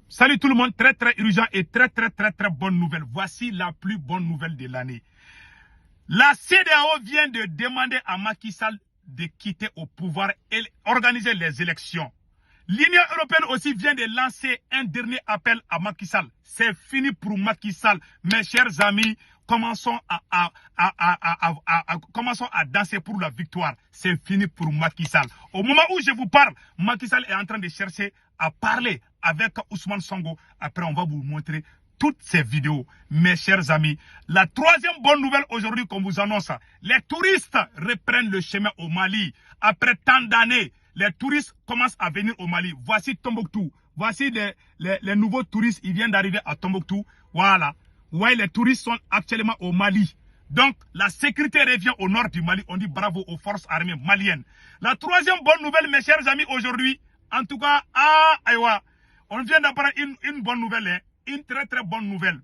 Salut tout le monde, très urgent et très bonne nouvelle. Voici la plus bonne nouvelle de l'année. La CEDEAO vient de demander à Macky Sall de quitter au pouvoir et organiser les élections. L'Union européenne aussi vient de lancer un dernier appel à Macky Sall. C'est fini pour Macky Sall. Mes chers amis, commençons à danser pour la victoire. C'est fini pour Macky Sall. Au moment où je vous parle, Macky Sall est en train de chercher à parler avec Ousmane Sonko. Après, on va vous montrer toutes ces vidéos. Mes chers amis, la troisième bonne nouvelle aujourd'hui qu'on vous annonce, les touristes reprennent le chemin au Mali. Après tant d'années, les touristes commencent à venir au Mali. Voici Tombouctou. Voici les nouveaux touristes. Ils viennent d'arriver à Tombouctou. Voilà. Ouais, les touristes sont actuellement au Mali. Donc, la sécurité revient au nord du Mali. On dit bravo aux forces armées maliennes. La troisième bonne nouvelle, mes chers amis, aujourd'hui, en tout cas, on vient d'apprendre une bonne nouvelle, hein, une très bonne nouvelle.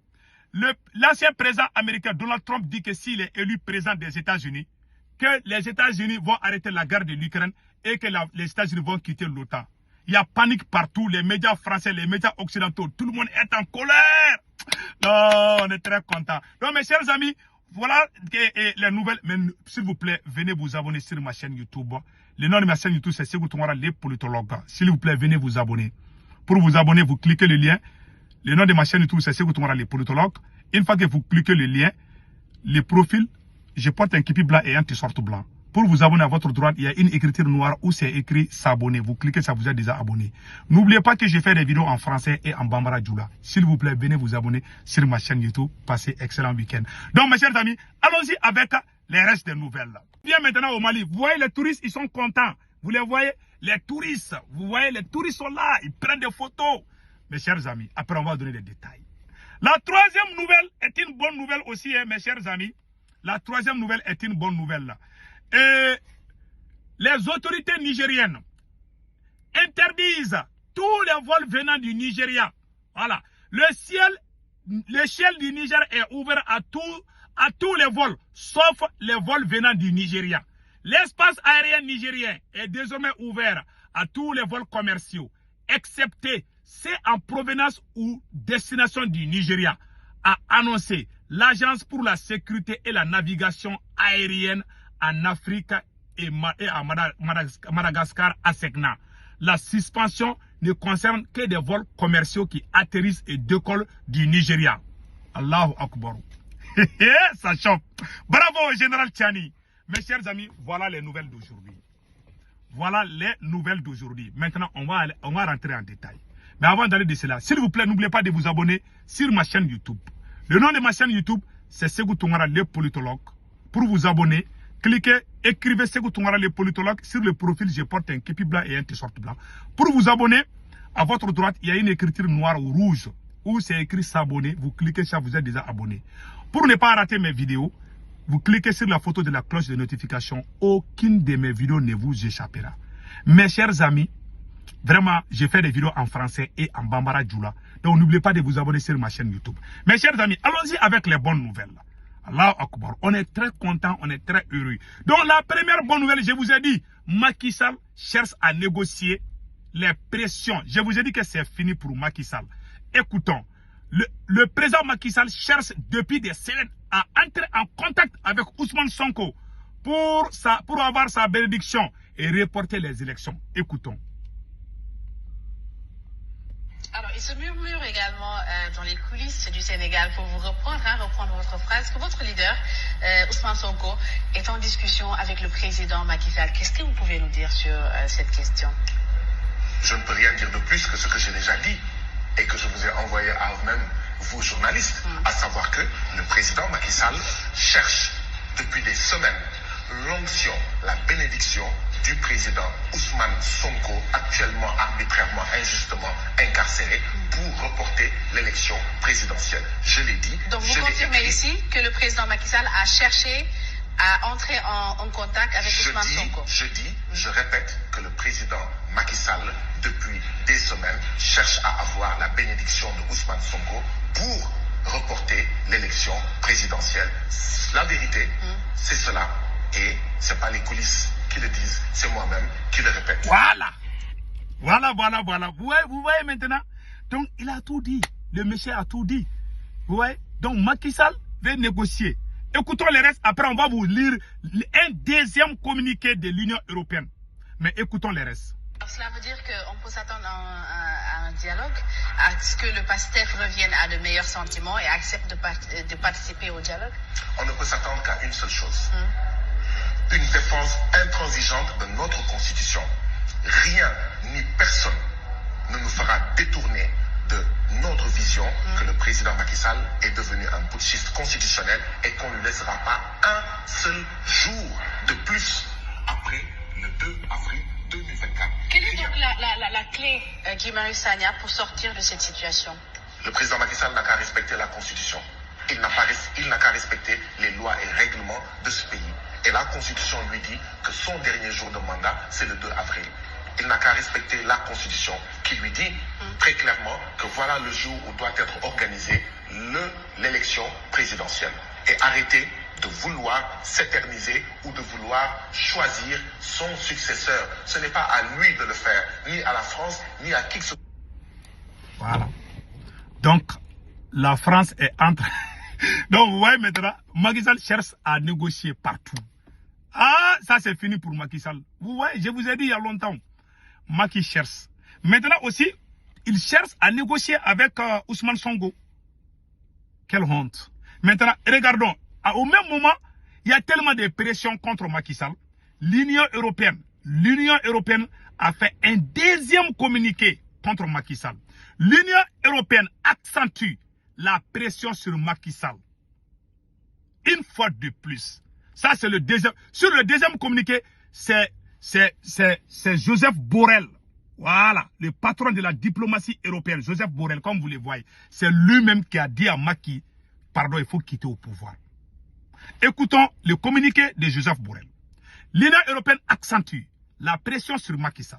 L'ancien président américain Donald Trump dit que s'il est élu président des États-Unis, que les États-Unis vont arrêter la guerre de l'Ukraine et que les États-Unis vont quitter l'OTAN. Il y a panique partout, les médias français, les médias occidentaux, tout le monde est en colère. Non, on est très content. Donc mes chers amis, voilà les nouvelles. Mais s'il vous plaît, venez vous abonner sur ma chaîne YouTube. Le nom de ma chaîne YouTube, c'est Ségou Tounkara, les politologues. S'il vous plaît, venez vous abonner. Pour vous abonner, vous cliquez le lien. Le nom de ma chaîne YouTube, c'est Ségou Tounkara, les politologues. Une fois que vous cliquez le lien, le profil, je porte un képi blanc et un t-shirt blanc. Pour vous abonner à votre droite, il y a une écriture noire où c'est écrit s'abonner. Vous cliquez, ça vous a déjà abonné. N'oubliez pas que je fais des vidéos en français et en bambara djoula. S'il vous plaît, venez vous abonner sur ma chaîne YouTube. Passez excellent week-end. Donc, mes chers amis, allons-y avec les restes des nouvelles. Viens maintenant au Mali. Vous voyez les touristes, ils sont contents. Vous les voyez? Les touristes, vous voyez, les touristes sont là. Ils prennent des photos. Mes chers amis, après on va donner des détails. La troisième nouvelle est une bonne nouvelle aussi, hein, mes chers amis. La troisième nouvelle est une bonne nouvelle. Et les autorités nigériennes interdisent tous les vols venant du Nigeria. Voilà. Le ciel du Niger est ouvert à tous les vols, sauf les vols venant du Nigeria. L'espace aérien nigérien est désormais ouvert à tous les vols commerciaux, excepté ceux en provenance ou destination du Nigeria, a annoncé l'Agence pour la sécurité et la navigation aérienne en Afrique et à Madagascar, ASECNA. La suspension ne concerne que des vols commerciaux qui atterrissent et décollent du Nigeria. Allahu Akbar. Ça choque. Bravo au général Tchani. Mes chers amis, voilà les nouvelles d'aujourd'hui. Voilà les nouvelles d'aujourd'hui. Maintenant, on va rentrer en détail. Mais avant d'aller de cela, s'il vous plaît, n'oubliez pas de vous abonner sur ma chaîne YouTube. Le nom de ma chaîne YouTube, c'est Ségou Tounkara, les politologues. Pour vous abonner, cliquez, écrivez Ségou Tounkara, les politologues. Sur le profil, je porte un képi blanc et un t-shirt blanc. Pour vous abonner, à votre droite, il y a une écriture noire ou rouge où c'est écrit s'abonner. Vous cliquez ça, vous êtes déjà abonné. Pour ne pas rater mes vidéos, vous cliquez sur la photo de la cloche de notification. Aucune de mes vidéos ne vous échappera. Mes chers amis, vraiment, j'ai fait des vidéos en français et en bambara djoula. Donc, n'oubliez pas de vous abonner sur ma chaîne YouTube. Mes chers amis, allons-y avec les bonnes nouvelles. Allahu Akbar. On est très content, on est très heureux. Donc, la première bonne nouvelle, je vous ai dit, Macky Sall cherche à négocier les pressions. Je vous ai dit que c'est fini pour Macky Sall. Écoutons, le président Macky Sall cherche depuis des semaines à entrer en contact avec Ousmane Sonko pour avoir sa bénédiction et reporter les élections. Écoutons. Alors, il se murmure également dans les coulisses du Sénégal, pour vous reprendre votre phrase, que votre leader, Ousmane Sonko, est en discussion avec le président Macky Sall. Qu'est-ce que vous pouvez nous dire sur cette question? Je ne peux rien dire de plus que ce que j'ai déjà dit et que je vous ai envoyé à vous-même, vous journalistes, à savoir que le président Macky Sall cherche depuis des semaines l'onction, la bénédiction du président Ousmane Sonko, actuellement arbitrairement, injustement incarcéré, pour reporter l'élection présidentielle. Je l'ai dit. Donc vous confirmez ici que le président Macky Sall a cherché à entrer en contact avec Ousmane Sonko? Je répète que le président Macky Sall, depuis des semaines, cherche à avoir la bénédiction de Ousmane Sonko pour reporter l'élection présidentielle. La vérité, c'est cela. Et ce n'est pas les coulisses qui le disent, c'est moi-même qui le répète. Voilà. Vous voyez maintenant. Donc, il a tout dit. Le monsieur a tout dit. Vous voyez? Donc, Macky Sall veut négocier. Écoutons le reste. Après, on va vous lire un deuxième communiqué de l'Union européenne. Mais écoutons le reste. Cela veut dire qu'on peut s'attendre à un dialogue, à ce que le PASTEF revienne à de meilleurs sentiments et accepte de participer au dialogue? On ne peut s'attendre qu'à une seule chose. Une défense intransigeante de notre Constitution. Rien ni personne ne nous fera détourner de notre vision que le président Macky Sall est devenu un putschiste constitutionnel et qu'on ne lui laissera pas un seul jour de plus après le 2 avril 2024. Quelle est donc la clé, Guy Marius Sagna, pour sortir de cette situation? Le président Macky Sall n'a qu'à respecter la Constitution. Il n'a qu'à respecter les lois et règlements de ce pays. Et la Constitution lui dit que son dernier jour de mandat, c'est le 2 avril. Il n'a qu'à respecter la Constitution qui lui dit très clairement que voilà le jour où doit être organisée l'élection présidentielle. Et arrêter de vouloir s'éterniser ou de vouloir choisir son successeur. Ce n'est pas à lui de le faire, ni à la France, ni à qui que ce soit. Voilà. Donc, la France est en train... Donc, vous voyez maintenant, Macky Sall cherche à négocier partout. Ah, ça c'est fini pour Macky Sall. Vous voyez, je vous ai dit il y a longtemps. Macky cherche. Maintenant aussi, il cherche à négocier avec Ousmane Sonko. Quelle honte. Maintenant, regardons. Au même moment, il y a tellement de pression contre Macky Sall. L'Union européenne a fait un deuxième communiqué contre Macky Sall. L'Union européenne accentue la pression sur Macky Sall. Une fois de plus. Ça, c'est le deuxième. Sur le deuxième communiqué, c'est Joseph Borrell. Voilà, le patron de la diplomatie européenne, Joseph Borrell, comme vous le voyez. C'est lui-même qui a dit à Macky, pardon, il faut quitter au pouvoir. Écoutons le communiqué de Joseph Borrell. L'Union européenne accentue la pression sur Macky Sall.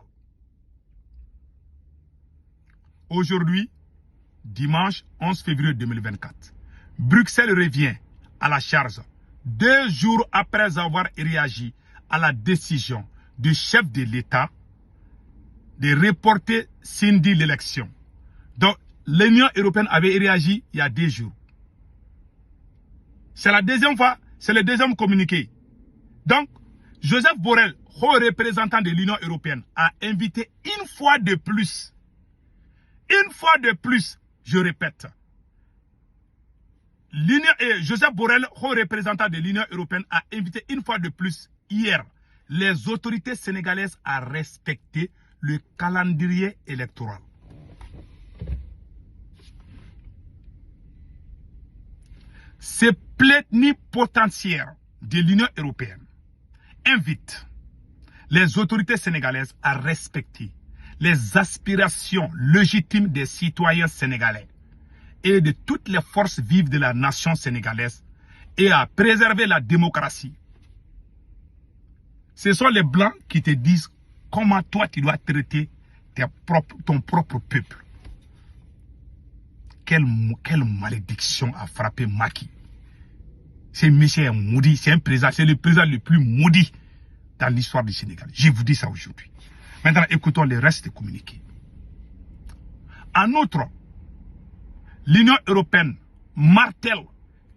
Aujourd'hui, dimanche 11 février 2024, Bruxelles revient à la charge 2 jours après avoir réagi à la décision du chef de l'État de reporter samedi l'élection. Donc, l'Union européenne avait réagi il y a 2 jours. C'est la deuxième fois, c'est le deuxième communiqué. Donc, Joseph Borrell, haut représentant de l'Union européenne, a invité une fois de plus, je répète, Joseph Borrell, haut représentant de l'Union européenne, a invité une fois de plus hier les autorités sénégalaises à respecter le calendrier électoral. Ces plénipotentiaires de l'Union européenne invitent les autorités sénégalaises à respecter les aspirations légitimes des citoyens sénégalais et de toutes les forces vives de la nation sénégalaise et à préserver la démocratie. Ce sont les Blancs qui te disent comment toi tu dois traiter ton propre peuple. Quelle malédiction a frappé Macky. Ce monsieur est maudit, c'est le président le plus maudit dans l'histoire du Sénégal. Je vous dis ça aujourd'hui. Maintenant, écoutons le reste des communiqués. En outre, l'Union européenne martèle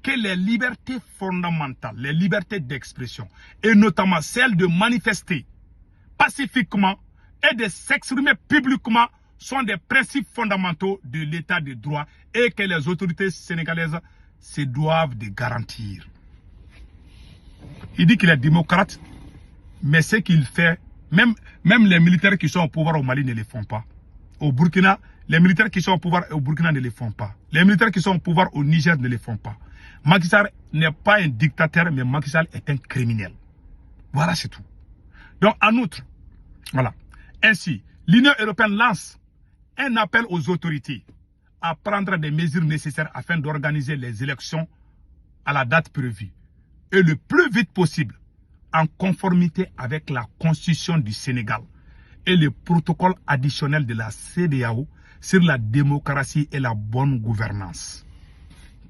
que les libertés fondamentales, les libertés d'expression, et notamment celle de manifester pacifiquement et de s'exprimer publiquement, sont des principes fondamentaux de l'état de droit et que les autorités sénégalaises se doivent de garantir. Il dit qu'il est démocrate, mais ce qu'il fait, même les militaires qui sont au pouvoir au Mali ne le font pas. Au Burkina, les militaires qui sont au pouvoir au Burkina ne le font pas. Les militaires qui sont au pouvoir au Niger ne le font pas. Macky Sall n'est pas un dictateur, mais Macky Sall est un criminel. Voilà, c'est tout. Donc, en outre, voilà. Ainsi, l'Union européenne lance un appel aux autorités à prendre des mesures nécessaires afin d'organiser les élections à la date prévue et le plus vite possible en conformité avec la Constitution du Sénégal et le protocole additionnel de la CEDEAO sur la démocratie et la bonne gouvernance.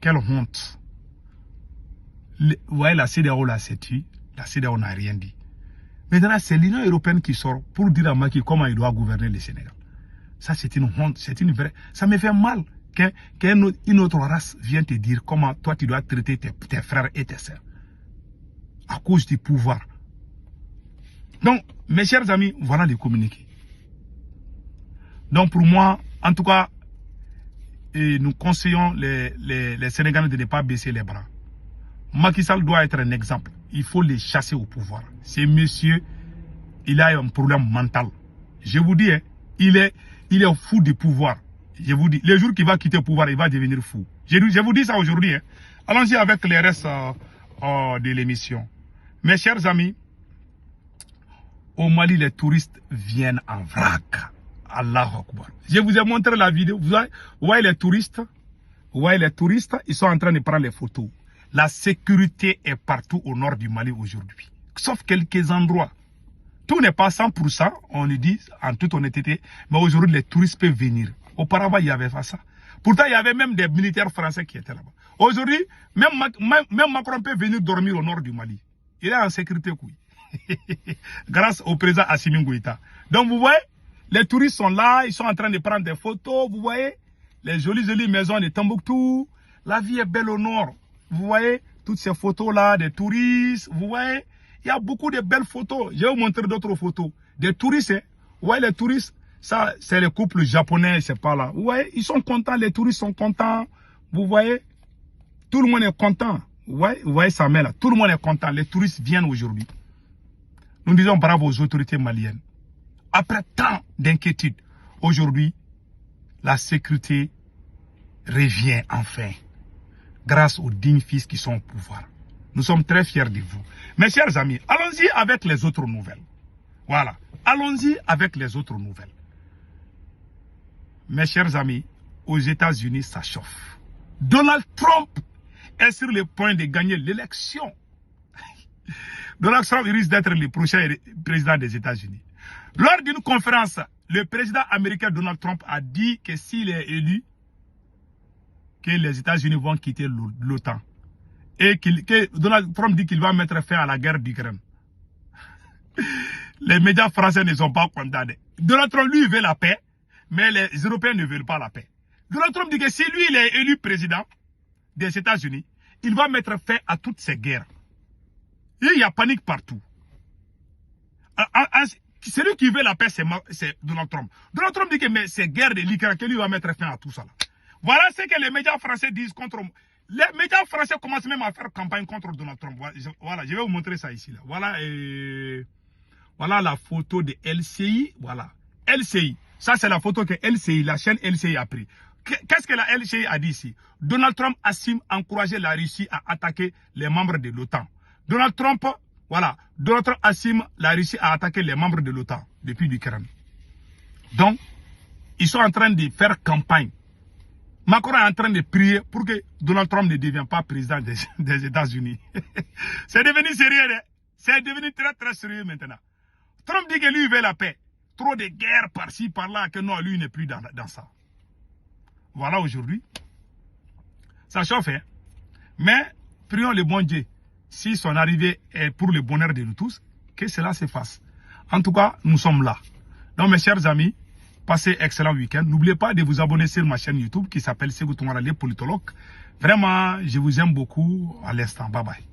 Quelle honte. Vous voyez, la CEDEAO l'a séduit, la CEDEAO n'a rien dit. Maintenant, c'est l'Union européenne qui sort pour dire à Macky comment il doit gouverner le Sénégal. Ça, c'est une honte, c'est une vraie... Ça me fait mal qu'une autre race vienne te dire comment toi, tu dois traiter tes frères et tes sœurs. À cause du pouvoir. Donc, mes chers amis, voilà les communiqués. Donc, pour moi, en tout cas, nous conseillons les Sénégalais de ne pas baisser les bras. Macky Sall doit être un exemple. Il faut les chasser au pouvoir. Ce monsieur, il a un problème mental. Je vous dis, hein, il est fou du pouvoir. Je vous dis, le jour qu'il va quitter le pouvoir, il va devenir fou. Je vous dis ça aujourd'hui. Hein. Allons-y avec les restes de l'émission. Mes chers amis, au Mali, les touristes viennent en vrac. Allahu Akbar. Je vous ai montré la vidéo. Vous voyez les touristes? Vous voyez les touristes? Ils sont en train de prendre les photos. La sécurité est partout au nord du Mali aujourd'hui. Sauf quelques endroits. Tout n'est pas 100%, on le dit en toute honnêteté. Mais aujourd'hui, les touristes peuvent venir. Auparavant, il n'y avait pas ça. Pourtant, il y avait même des militaires français qui étaient là-bas. Aujourd'hui, même Macron peut venir dormir au nord du Mali. Il est en sécurité, oui. Grâce au président Assimi Goïta. Donc, vous voyez, les touristes sont là, ils sont en train de prendre des photos. Vous voyez, les jolies maisons de Tombouctou. La vie est belle au nord. Vous voyez, toutes ces photos-là, des touristes. Vous voyez, il y a beaucoup de belles photos. Je vais vous montrer d'autres photos. Des touristes, hein. Vous voyez, les touristes, ça, c'est les couples japonais, c'est pas là. Vous voyez, ils sont contents, les touristes sont contents. Vous voyez, tout le monde est content. Vous voyez ça met là. Tout le monde est content. Les touristes viennent aujourd'hui. Nous disons bravo aux autorités maliennes. Après tant d'inquiétudes, aujourd'hui, la sécurité revient enfin. Grâce aux dignes fils qui sont au pouvoir. Nous sommes très fiers de vous. Mes chers amis, allons-y avec les autres nouvelles. Voilà. Allons-y avec les autres nouvelles. Mes chers amis, aux États-Unis, ça chauffe. Donald Trump est sur le point de gagner l'élection. Donald Trump risque d'être le prochain président des États-Unis. Lors d'une conférence, le président américain Donald Trump a dit que s'il est élu, que les États-Unis vont quitter l'OTAN. Et que Donald Trump dit qu'il va mettre fin à la guerre d'Ukraine. Les médias français ne sont pas condamnés. Donald Trump, lui, veut la paix, mais les Européens ne veulent pas la paix. Donald Trump dit que si lui, il est élu président des États-Unis, il va mettre fin à toutes ces guerres. Et il y a panique partout. Celui qui veut la paix, c'est Donald Trump. Donald Trump dit que ces guerres de l'Ukraine, que lui va mettre fin à tout ça. Là. Voilà ce que les médias français disent contre... Les médias français commencent même à faire campagne contre Donald Trump. Voilà, je vais vous montrer ça ici. Là. Voilà, voilà la photo de LCI. Voilà, LCI. Ça, c'est la photo que LCI, la chaîne LCI a pris. Qu'est-ce que la LCI a dit ici? Donald Trump assume encourager la Russie à attaquer les membres de l'OTAN. Donald Trump, voilà, Donald Trump assume la Russie à attaquer les membres de l'OTAN depuis l'Ukraine. Donc, ils sont en train de faire campagne. Macron est en train de prier pour que Donald Trump ne devienne pas président des États-Unis. C'est devenu sérieux, hein? C'est devenu très très sérieux maintenant. Trump dit que lui veut la paix. Trop de guerres par-ci, par-là, que non, lui n'est plus dans ça. Voilà aujourd'hui. Ça chauffe, hein? Mais, prions le bon Dieu. Si son arrivée est pour le bonheur de nous tous, que cela se fasse. En tout cas, nous sommes là. Donc, mes chers amis, passez excellent week-end. N'oubliez pas de vous abonner sur ma chaîne YouTube qui s'appelle Ségou Toumara, les politologues. Vraiment, je vous aime beaucoup. À l'instant. Bye bye.